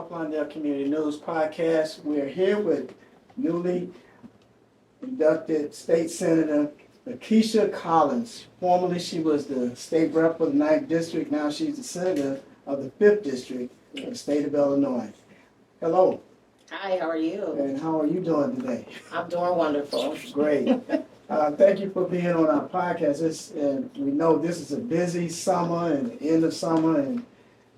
North Lawndale Community News Podcast. We're here with newly inducted State Senator Lakeisha Collins. Formerly, she was the state rep for the 9th District. Now she's the senator of the 5th District of the state of Illinois. Hello. Hi, how are you? And how are you doing today? I'm doing wonderful. Great. Thank you for being on our podcast. We know this is a busy summer and the end of summer, and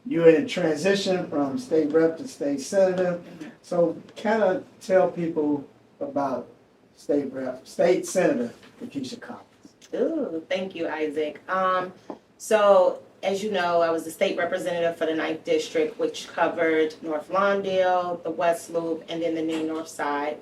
you're in transition from state rep to state senator. So kind of tell people about state senator Lakeisha Collins. Ooh, thank you, Isaac. So as you know, I was the state representative for the 9th District, which covered North Lawndale, the West Loop, and then the near North Side.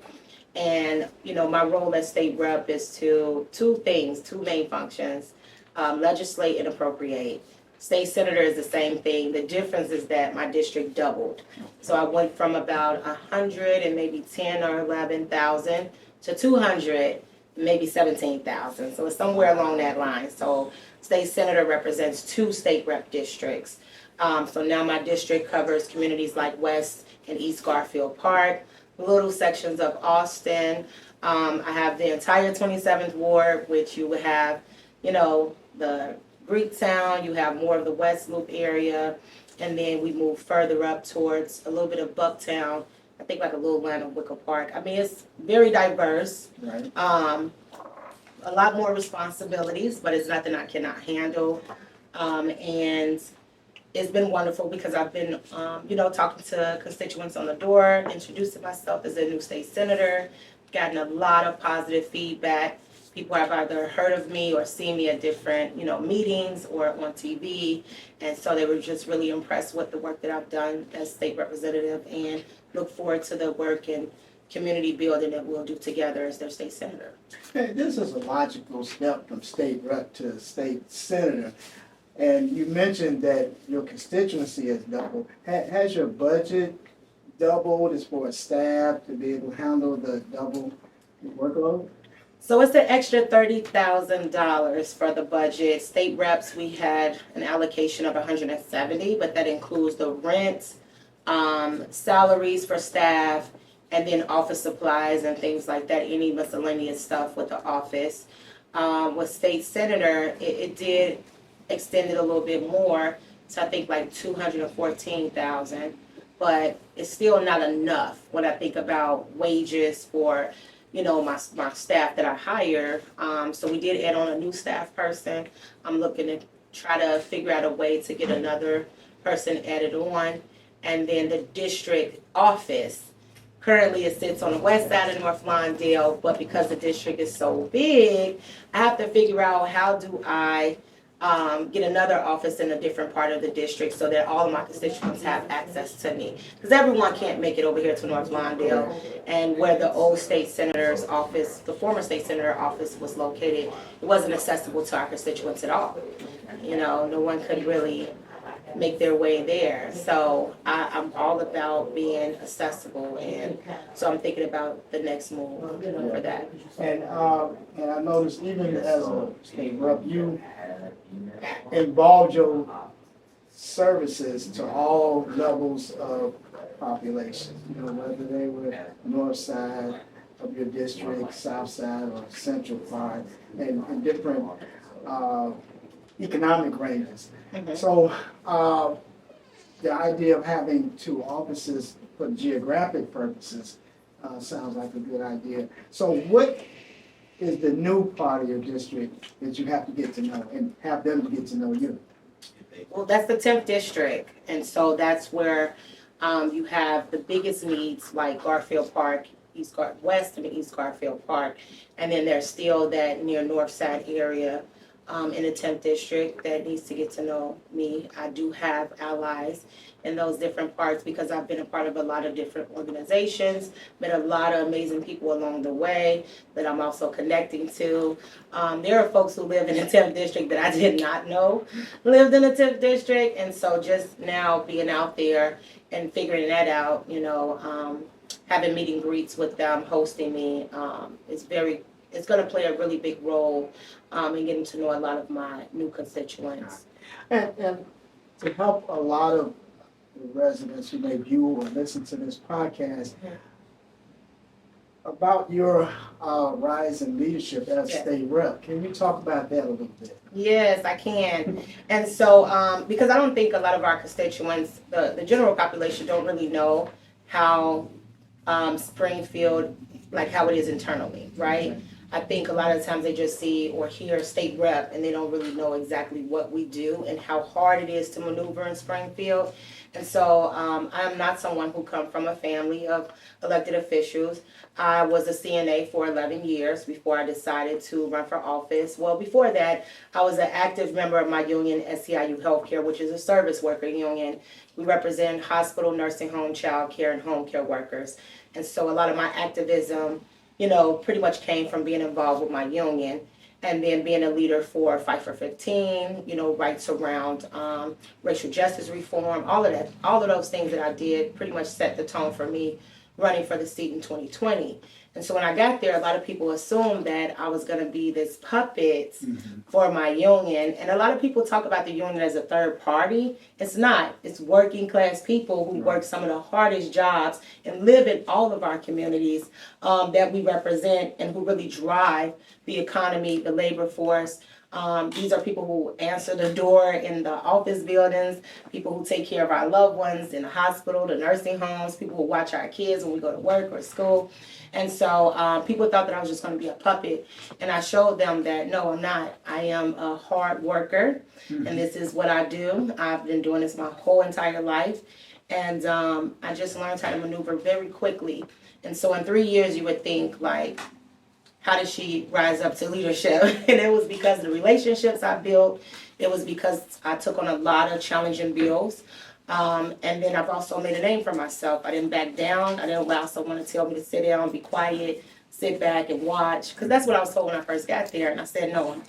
And, you know, my role as state rep is to two main functions, legislate and appropriate. State senator is the same thing. The difference is that my district doubled. So I went from about 100 and maybe 10 or 11,000 to 200, maybe 17,000. So it's somewhere along that line. So state senator represents 2 state rep districts. So now my district covers communities like West and East Garfield Park, little sections of Austin. I have the entire 27th Ward, which you would have, you know, the Greektown, you have more of the West Loop area, and then we move further up towards a little bit of Bucktown, I think like a little land of Wicker Park. I mean, it's very diverse. Right. A lot more responsibilities, but it's nothing I cannot handle. And it's been wonderful because I've been, you know, talking to constituents on the door, introducing myself as a new state senator, gotten a lot of positive feedback. People have either heard of me or seen me at different, you know, meetings or on TV. And so they were just really impressed with the work that I've done as state representative and look forward to the work and community building that we'll do together as their state senator. Hey, this is a logical step from state rep to state senator. And you mentioned that your constituency has doubled. Has your budget doubled as far as staff to be able to handle the double workload? So it's an extra $30,000 for the budget. State reps, we had an allocation of 170, but that includes the rent, salaries for staff, and then office supplies and things like that, any miscellaneous stuff with the office. With state senator, it did extend it a little bit more, so I think like 214,000, but it's still not enough when I think about wages for, you know, my staff that I hire. So we did add on a new staff person. I'm looking to try to figure out a way to get another person added on. And then the district office, currently it sits on the west side of North Lawndale, but because the district is so big, I have to figure out how do I get another office in a different part of the district so that all of my constituents have access to me. Because everyone can't make it over here to North Lawndale. And where the old state senator's office, the former state senator office was located, it wasn't accessible to our constituents at all. You know, no one could really make their way there. So I'm all about being accessible, and so I'm thinking about the next move for that. And I noticed even as a state rep, you involved your services to all levels of population. You know, whether they were north side of your district, south side, or central part, and different economic ranges. Mm-hmm. So the idea of having 2 offices for geographic purposes sounds like a good idea. So what is the new part of your district that you have to get to know and have them get to know you? Well, that's the 10th district, and so that's where you have the biggest needs like Garfield Park, West and East Garfield Park, and then there's still that near North Side area in the 10th district that needs to get to know me. I do have allies in those different parts because I've been a part of a lot of different organizations, met a lot of amazing people along the way that I'm also connecting to. There are folks who live in the 10th district that I did not know lived in the 10th district, and so just now being out there and figuring that out, you know, having meet and greets with them, hosting me, it's going to play a really big role in getting to know a lot of my new constituents. And to help a lot of the residents who may view or listen to this podcast about your rise in leadership as Yes. state rep. Can you talk about that a little bit? Yes, I can. And so, because I don't think a lot of our constituents, the general population, don't really know how Springfield, like how it is internally, right? I think a lot of times they just see or hear state rep and they don't really know exactly what we do and how hard it is to maneuver in Springfield. And so I'm not someone who come from a family of elected officials. I was a CNA for 11 years before I decided to run for office. Well, before that, I was an active member of my union, SEIU Healthcare, which is a service worker union. We represent hospital, nursing home, child care, and home care workers. And so a lot of my activism, pretty much came from being involved with my union and then being a leader for Fight for 15, rights around racial justice reform, all of those things that I did pretty much set the tone for me running for the seat in 2020. And so when I got there, a lot of people assumed that I was going to be this puppet for my union. And a lot of people talk about the union as a third party. It's not. It's working class people who work some of the hardest jobs and live in all of our communities that we represent and who really drive the economy, the labor force. These are people who answer the door in the office buildings, people who take care of our loved ones in the hospital, the nursing homes, people who watch our kids when we go to work or school. And so people thought that I was just going to be a puppet. And I showed them that, no, I'm not. I am a hard worker, and this is what I do. I've been doing this my whole entire life. And I just learned how to maneuver very quickly. And so in 3 years, you would think, like, how did she rise up to leadership? And it was because of the relationships I built. It was because I took on a lot of challenging bills. And then I've also made a name for myself. I didn't back down. I didn't allow someone to tell me to sit down, be quiet, sit back and watch. Because that's what I was told when I first got there. And I said, no,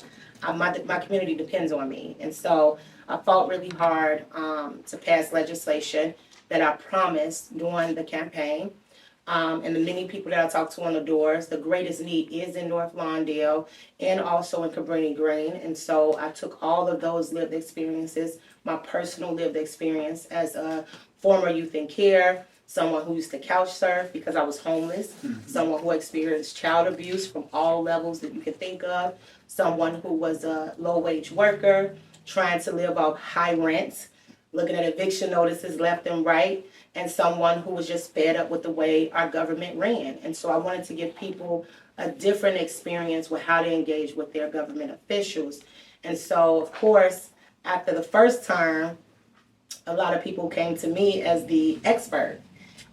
my community depends on me. And so I fought really hard to pass legislation that I promised during the campaign. And the many people that I talked to on the doors, the greatest need is in North Lawndale and also in Cabrini Green. And so I took all of those lived experiences, my personal lived experience as a former youth in care, someone who used to couch surf because I was homeless, someone who experienced child abuse from all levels that you can think of, someone who was a low-wage worker trying to live off high rent, looking at eviction notices left and right, and someone who was just fed up with the way our government ran. And so I wanted to give people a different experience with how to engage with their government officials. And so, of course, after the first term, a lot of people came to me as the expert.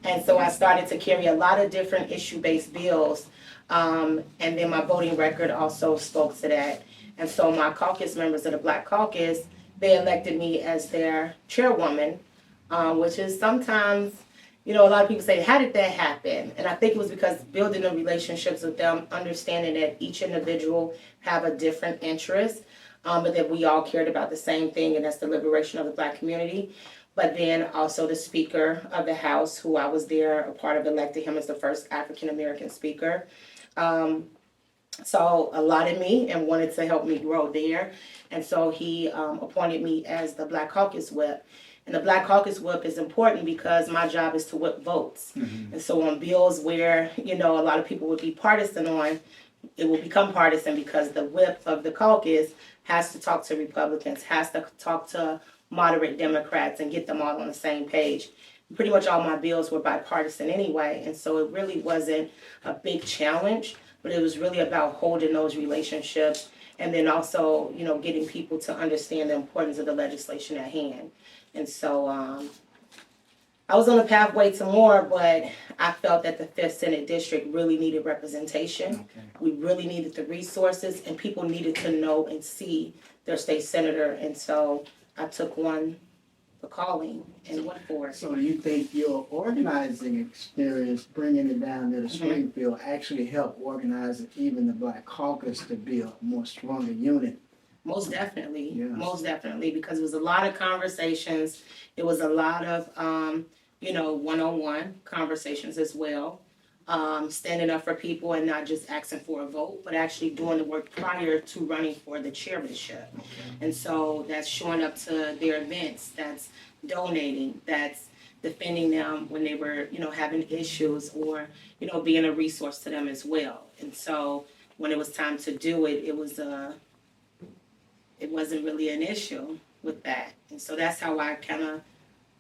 And so I started to carry a lot of different issue-based bills. And then my voting record also spoke to that. And so my caucus members of the Black Caucus, they elected me as their chairwoman, which is sometimes, a lot of people say, how did that happen? And I think it was because building the relationships with them, understanding that each individual have a different interest, but that we all cared about the same thing, and that's the liberation of the Black community. But then also the Speaker of the House, who I was there, a part of, elected him as the first African-American speaker. Saw a lot in me and wanted to help me grow there. And so he appointed me as the Black Caucus Whip. And the Black Caucus Whip is important because my job is to whip votes. And so on bills where, a lot of people would be partisan on, it will become partisan because the whip of the caucus has to talk to Republicans, has to talk to moderate Democrats and get them all on the same page. Pretty much all my bills were bipartisan anyway, and so it really wasn't a big challenge, but it was really about holding those relationships and then also, getting people to understand the importance of the legislation at hand. And so I was on the pathway to more, but I felt that the 5th Senate District really needed representation. Okay. We really needed the resources, and people needed to know and see their state senator. And so I took the calling and went for it. So you think your organizing experience, bringing it down to the Springfield, actually helped organize even the Black Caucus to be a more stronger unit? Most definitely. Yes. Most definitely, because it was a lot of conversations. It was a lot of, one-on-one conversations as well. Standing up for people and not just asking for a vote, but actually doing the work prior to running for the chairmanship. Okay. And so that's showing up to their events, that's donating, that's defending them when they were, having issues, or, being a resource to them as well. And so when it was time to do it, it wasn't really an issue with that. And so that's how I kind of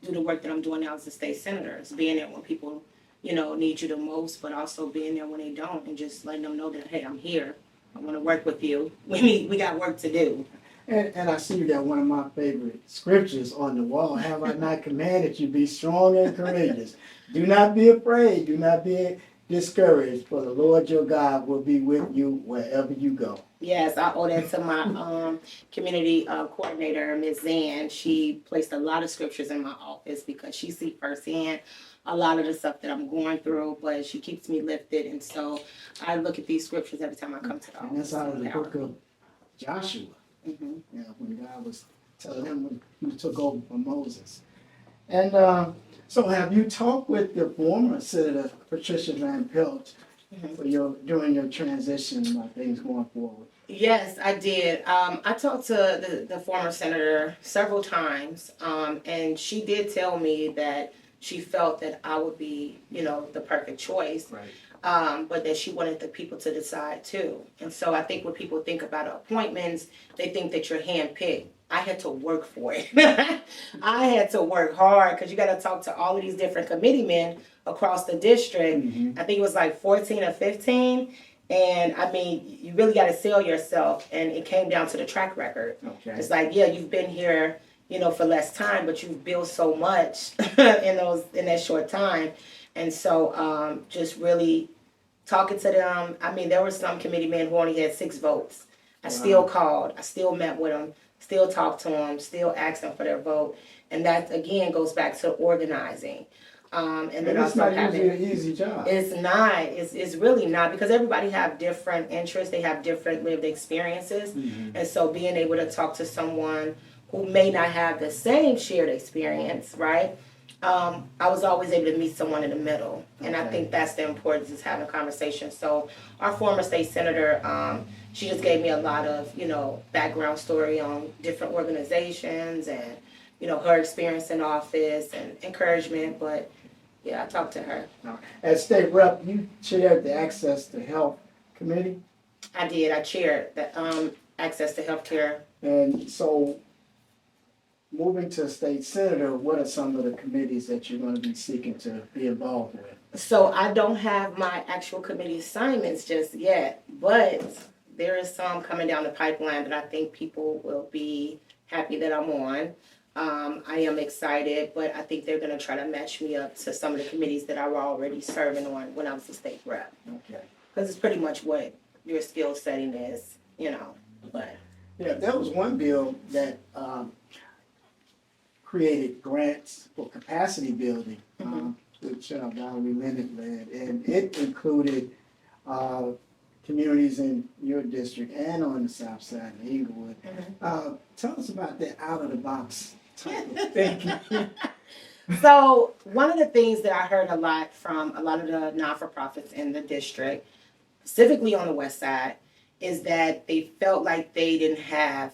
do the work that I'm doing now as a state senator. It's being there when people, need you the most, but also being there when they don't, and just letting them know that, hey, I'm here. I want to work with you. We got work to do. And I see you got one of my favorite scriptures on the wall. Have I not commanded you, be strong and courageous? Do not be afraid. Do not be discouraged, for the Lord your God will be with you wherever you go. Yes, I owe that to my community coordinator, Ms. Zan. She placed a lot of scriptures in my office because she sees firsthand a lot of the stuff that I'm going through, but she keeps me lifted. And so I look at these scriptures every time I come to the office. And that's out of the book of Joshua. Mm-hmm. Yeah, when God was telling him when he took over from Moses. And so have you talked with the former Senator Patricia Van Pelt for during your transition about things going forward? Yes, I did. I talked to the former senator several times, and she did tell me that she felt that I would be, the perfect choice. Right. But that she wanted the people to decide too. And so I think when people think about appointments, they think that you're handpicked. I had to work for it. I had to work hard because you got to talk to all of these different committeemen across the district. Mm-hmm. I think it was like 14 or 15. And I mean, you really got to sell yourself. And it came down to the track record. Okay. It's like, yeah, you've been here, for less time, but you've built so much in that short time. And so just really talking to them. I mean, there were some committee men who only had 6 votes. I still called. I still met with them, still talked to them, still asked them for their vote. And that, again, goes back to organizing. And then it's also not usually an easy job. It's not. It's really not, because everybody have different interests. They have different lived experiences. Mm-hmm. And so being able to talk to someone who may not have the same shared experience, right? I was always able to meet someone in the middle. And I think that's the importance, is having a conversation. So our former state senator, she just gave me a lot of, background story on different organizations and, her experience in office and encouragement. But yeah, I talked to her. As state rep, you chaired the Access to Health Committee. I did. I chaired the Access to Healthcare. And so, moving to state senator, what are some of the committees that you're going to be seeking to be involved with? So I don't have my actual committee assignments just yet, but there is some coming down the pipeline that I think people will be happy that I'm on. I am excited, but I think they're going to try to match me up to some of the committees that I was already serving on when I was a state rep. Okay. Because it's pretty much what your skill setting is, but. Yeah, there was one bill that created grants for capacity building, which Valerie Leonard led, and it included communities in your district and on the south side of Inglewood. Tell us about that out-of-the-box type of thinking. So one of the things that I heard a lot from a lot of the not-for-profits in the district, specifically on the west side, is that they felt like they didn't have,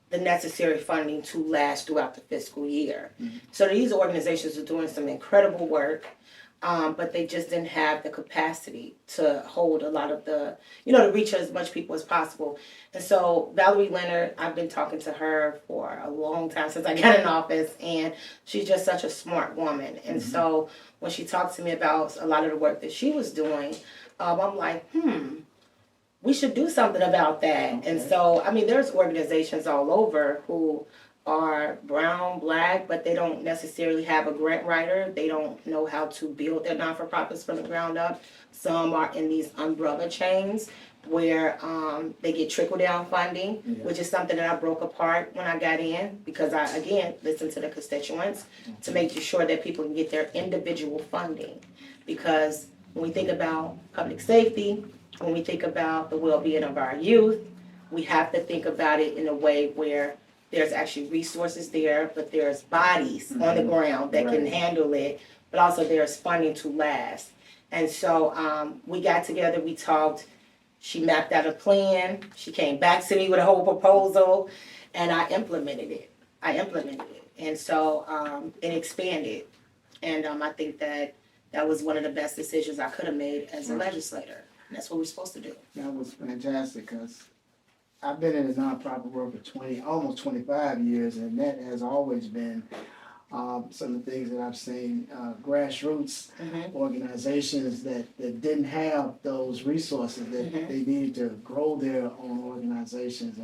the necessary funding to last throughout the fiscal year. So these organizations are doing some incredible work, but they just didn't have the capacity to hold a lot of the, to reach as much people as possible. And so Valerie Leonard, I've been talking to her for a long time since I got in office, and she's just such a smart woman. And so when she talked to me about a lot of the work that she was doing, I'm like, we should do something about that. Okay. And so, I mean, there's organizations all over who are brown, black, but they don't necessarily have a grant writer. They don't know how to build their non-for-profits from the ground up. Some are in these umbrella chains where they get trickle-down funding, which is something that I broke apart when I got in, because I, again, listened to the constituents to make sure that people can get their individual funding. Because when we think about public safety, when we think about the well-being of our youth, we have to think about it in a way where there's actually resources there, but there's bodies on the ground that can handle it, but also there's funding to last. And so we got together, we talked, she mapped out a plan, she came back to me with a whole proposal, and I implemented it. I implemented it. And so it expanded. And I think that was one of the best decisions I could have made as a legislator. And that's what we're supposed to do. That was fantastic, because I've been in the nonprofit world for almost 25 years, and that has always been some of the things that I've seen. Grassroots organizations that didn't have those resources that they needed to grow their own organizations,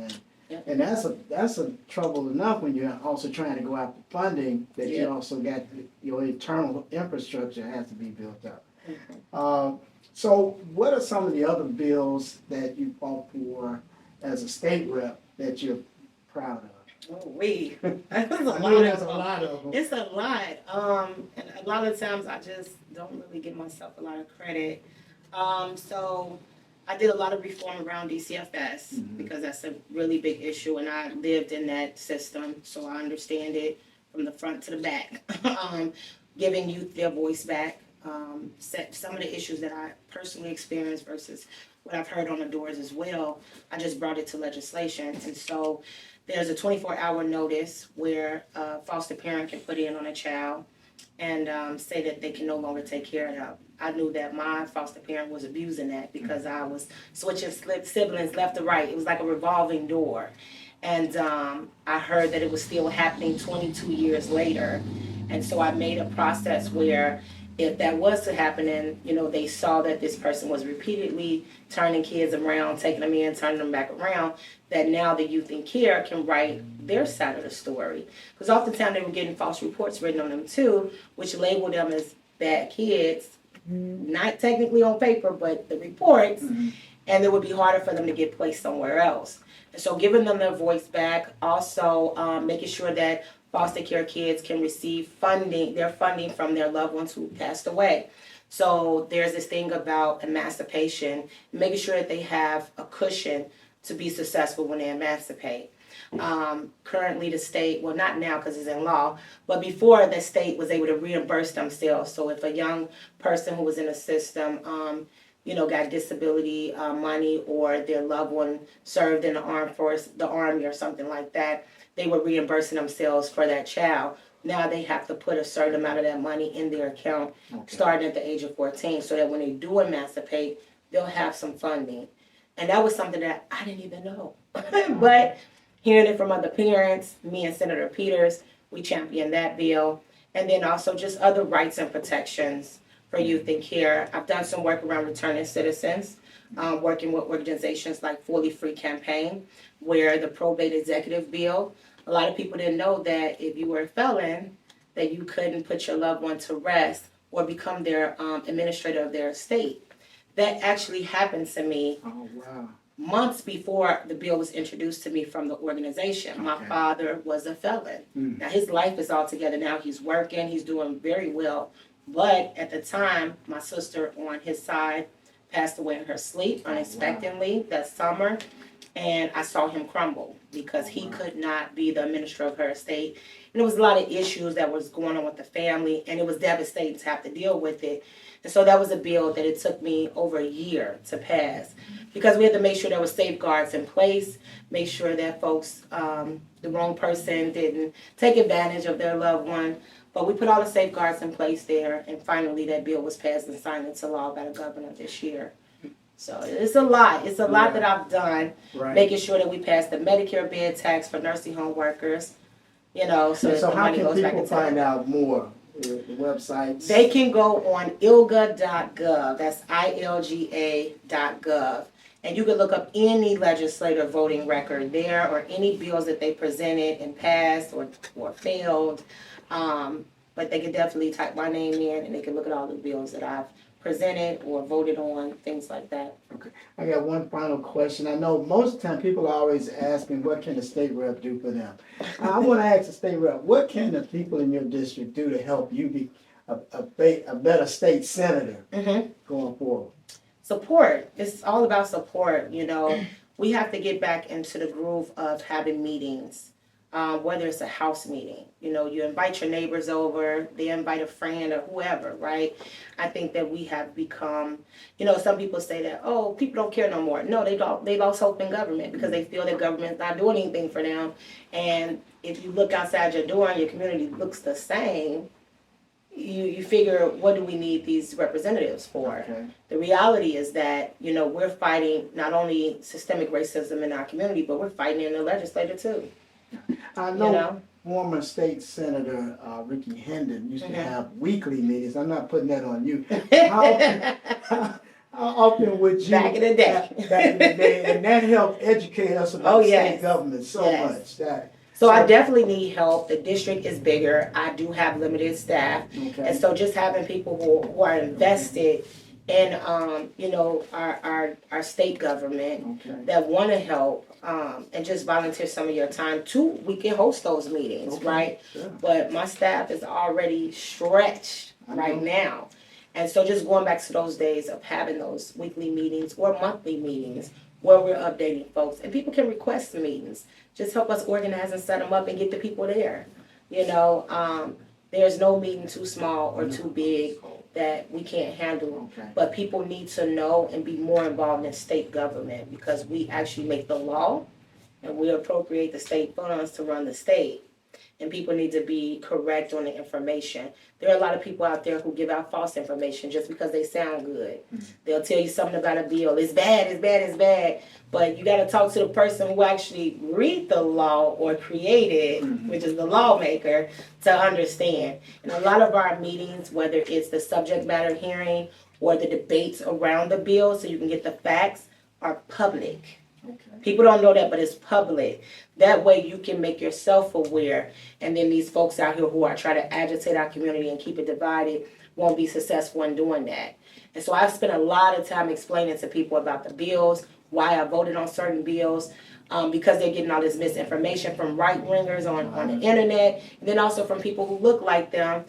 and that's a trouble enough when you're also trying to go after funding, that you also got your internal infrastructure has to be built up. So what are some of the other bills that you fought for as a state rep that you're proud of? Oh, that's I know there's a lot of them. It's a lot. And a lot of times I just don't really give myself a lot of credit. So I did a lot of reform around DCFS because that's a really big issue, and I lived in that system, so I understand it from the front to the back. Giving youth their voice back. Some of the issues that I personally experienced versus what I've heard on the doors as well, I just brought it to legislation. And so there's a 24-hour notice where a foster parent can put in on a child and say that they can no longer take care of them. I knew that my foster parent was abusing that because I was switching siblings left to right. It was like a revolving door. And I heard that it was still happening 22 years later. And so I made a process where if that was to happen and, they saw that this person was repeatedly turning kids around, taking them in, turning them back around, that now the youth in care can write their side of the story. Because oftentimes they were getting false reports written on them too, which labeled them as bad kids, not technically on paper, but the reports, and it would be harder for them to get placed somewhere else. And so giving them their voice back, also making sure that foster care kids can receive their funding from their loved ones who passed away. So there's this thing about emancipation, making sure that they have a cushion to be successful when they emancipate. Currently the state, well not now because it's in law, but before the state was able to reimburse themselves. So if a young person who was in the system, got disability money, or their loved one served in the armed force, the army or something like that, they were reimbursing themselves for that child. Now they have to put a certain amount of that money in their account starting at the age of 14 so that when they do emancipate, they'll have some funding. And that was something that I didn't even know. But hearing it from other parents, me and Senator Peters, we championed that bill. And then also just other rights and protections for youth in care. I've done some work around returning citizens, working with organizations like Fully Free Campaign, where the probate executive bill, a lot of people didn't know that if you were a felon, that you couldn't put your loved one to rest or become their administrator of their estate. That actually happened to me months before the bill was introduced to me from the organization. My father was a felon. Now his life is all together now. He's working, he's doing very well. But at the time, my sister on his side passed away in her sleep unexpectedly that summer. And I saw him crumble because he could not be the administrator of her estate. And there was a lot of issues that was going on with the family, and it was devastating to have to deal with it. And so that was a bill that it took me over a year to pass because we had to make sure there were safeguards in place, make sure that folks, the wrong person didn't take advantage of their loved one. But we put all the safeguards in place there, and finally that bill was passed and signed into law by the governor this year. So it's a lot. It's a lot that I've done, making sure that we pass the Medicare bed tax for nursing home workers, so that the money goes back into. So how can people find out more? The websites? They can go on ilga.gov. That's ILGA.gov. And you can look up any legislative voting record there or any bills that they presented and passed or failed. But they can definitely type my name in and they can look at all the bills that I've presented or voted on, things like that. Okay. I got one final question. I know most of the time people are always asking, what can the state rep do for them? I want to ask the state rep, what can the people in your district do to help you be a better state senator going forward? Support. It's all about support. We have to get back into the groove of having meetings. whether it's a house meeting. You know, you invite your neighbors over, they invite a friend or whoever, right? I think that we have become, you know, some people say that, oh, people don't care no more. No, they lost hope in government because they feel that government's not doing anything for them. And if you look outside your door and your community looks the same, you figure, what do we need these representatives for? Okay. The reality is that, you know, we're fighting not only systemic racism in our community, but we're fighting in the legislature too. I You know, know? former state senator Ricky Hendon used to Mhm. have weekly meetings. I'm not putting that on you. How often would you? Back in the day. Back in the day, and that helped educate us about Oh, state yes. government so Yes. much. That So I definitely need help. The district is bigger. I do have limited staff. okay. And so just having people who are invested in, you know, our state government Okay. that want to help, and just volunteer some of your time too, we can host those meetings, Okay. right? Sure. But my staff is already stretched I right know. now. And so just going back to those days of having those weekly meetings or monthly meetings where we're updating folks, and people can request meetings. Just help us organize and set them up and get the people there. You know, there's no meeting too small or too big that we can't handle. Okay. But people need to know and be more involved in state government because we actually make the law and we appropriate the state funds to run the state. And people need to be correct on the information. There are a lot of people out there who give out false information just because they sound good. They'll tell you something about a bill. It's bad, it's bad, it's bad. But you got to talk to the person who actually read the law or created it, which is the lawmaker, to understand. And a lot of our meetings, whether it's the subject matter hearing or the debates around the bill so you can get the facts, are public. Okay. People don't know that, but it's public. That way you can make yourself aware, and then these folks out here who are trying to agitate our community and keep it divided won't be successful in doing that. And so I've spent a lot of time explaining to people about the bills, why I voted on certain bills, because they're getting all this misinformation from right-wingers on the internet, and then also from people who look like them,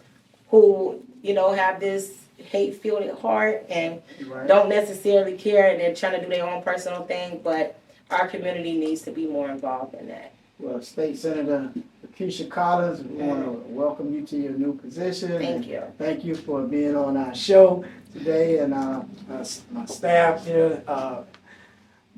who, you know, have this hate-filled heart and Right. don't necessarily care, and they're trying to do their own personal thing, but our community needs to be more involved in that. Well, State Senator Keisha Collins, we want to welcome you to your new position. Thank you. Thank you for being on our show today, and my staff here,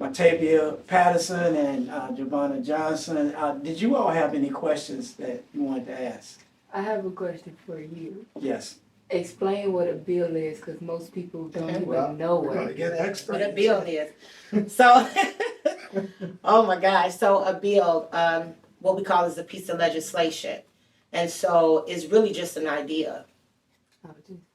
Matavia Patterson and Giovanna Johnson. Did you all have any questions that you wanted to ask? I have a question for you. Yes. Explain what a bill is, because most people don't even Well, know we're going to it. get an expert. What a bill is. So, oh my gosh. So a bill, what we call is a piece of legislation. And so it's really just an idea.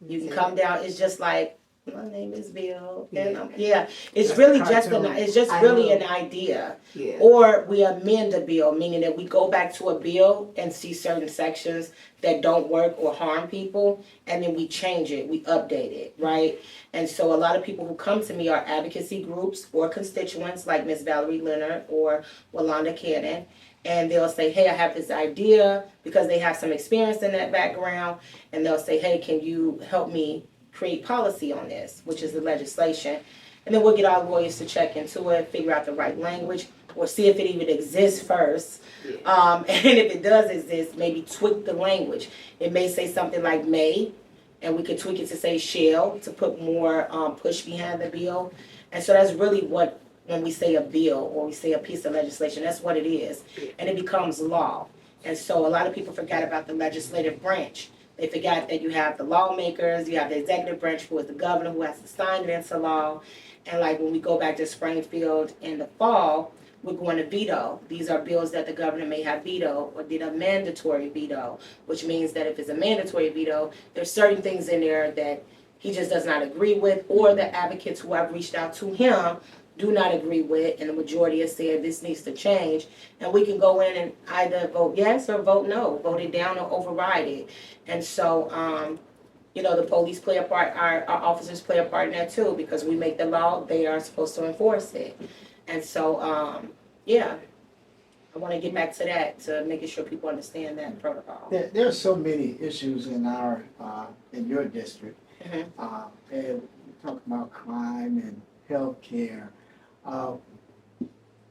You can come down, it's just like, my name is Bill, and it's That's really the just cartoon. it's just I really know. an idea. Yeah. Or we amend a bill, meaning that we go back to a bill and see certain sections that don't work or harm people, and then we change it, we update it, right? And so a lot of people who come to me are advocacy groups or constituents like Miss Valerie Leonard or Walanda Cannon, and they'll say, hey, I have this idea, because they have some experience in that background, and they'll say, hey, can you help me create policy on this, which is the legislation. And then we'll get our lawyers to check into it, figure out the right language, or see if it even exists first. And if it does exist, maybe tweak the language. It may say something like may, and we could tweak it to say shall to put more push behind the bill. And so that's really what, when we say a bill or we say a piece of legislation, that's what it is. And it becomes law. And so a lot of people forgot about the legislative branch. They forgot that you have the lawmakers, you have the executive branch, who is the governor, who has to sign it into law. And like when we go back to Springfield in the fall, we're going to veto. These are bills that the governor may have veto or did a mandatory veto, which means that if it's a mandatory veto, there's certain things in there that he just does not agree with, or the advocates who have reached out to him do not agree with, and the majority has said this needs to change. And we can go in and either vote yes or vote no, vote it down or override it. And so, you know, the police play a part, our officers play a part in that too, because we make the law, they are supposed to enforce it. And so, yeah, I want to get back to that, to making sure people understand that protocol. There are so many issues in our in your district, Mhm. and we talk about crime and health care.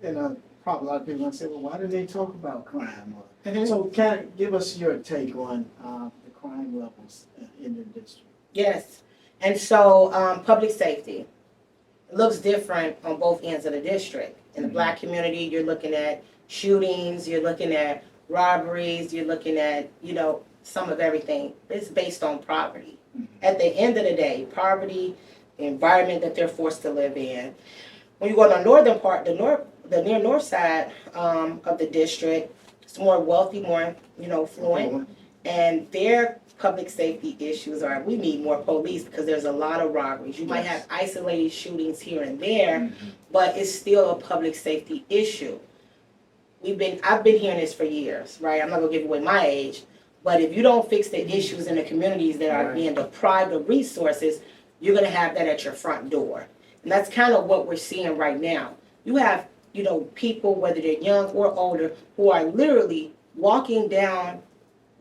In a probably a lot of people gonna say, well, why do they talk about crime? Mhm. So kind of give us your take on the crime levels in the district. Yes. And so, public safety. It looks different on both ends of the district. In the black community, you're looking at shootings, you're looking at robberies, you're looking at, some of everything. It's based on poverty. At the end of the day, poverty, the environment that they're forced to live in. When you go to the northern part, the near north side of the district, it's more wealthy, more, affluent. And their public safety issues are, we need more police because there's a lot of robberies. You might have isolated shootings here and there, but it's still a public safety issue. I've been hearing this for years, right? I'm not gonna give away my age, but if you don't fix the issues in the communities that are being deprived of resources, you're gonna have that at your front door. And that's kind of what we're seeing right now. You have, people, whether they're young or older, who are literally walking down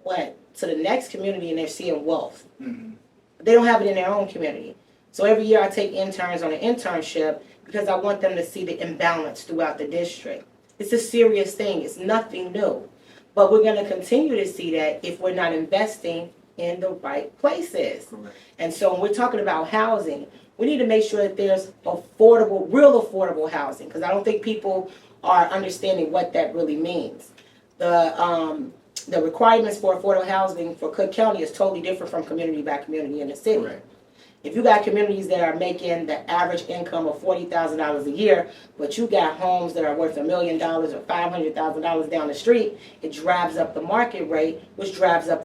to the next community and they're seeing wealth. They don't have it in their own community. So every year I take interns on an internship because I want them to see the imbalance throughout the district. It's a serious thing. It's nothing new. But we're going to continue to see that if we're not investing in the right places. Correct. And so when we're talking about housing, we need to make sure that there's affordable, real affordable housing, because I don't think people are understanding what that really means. The requirements for affordable housing for Cook County is totally different from community by community in the city. Correct. If you got communities that are making the average income of $40,000 a year, but you got homes that are worth $1 million or $500,000 down the street, it drives up the market rate, which drives up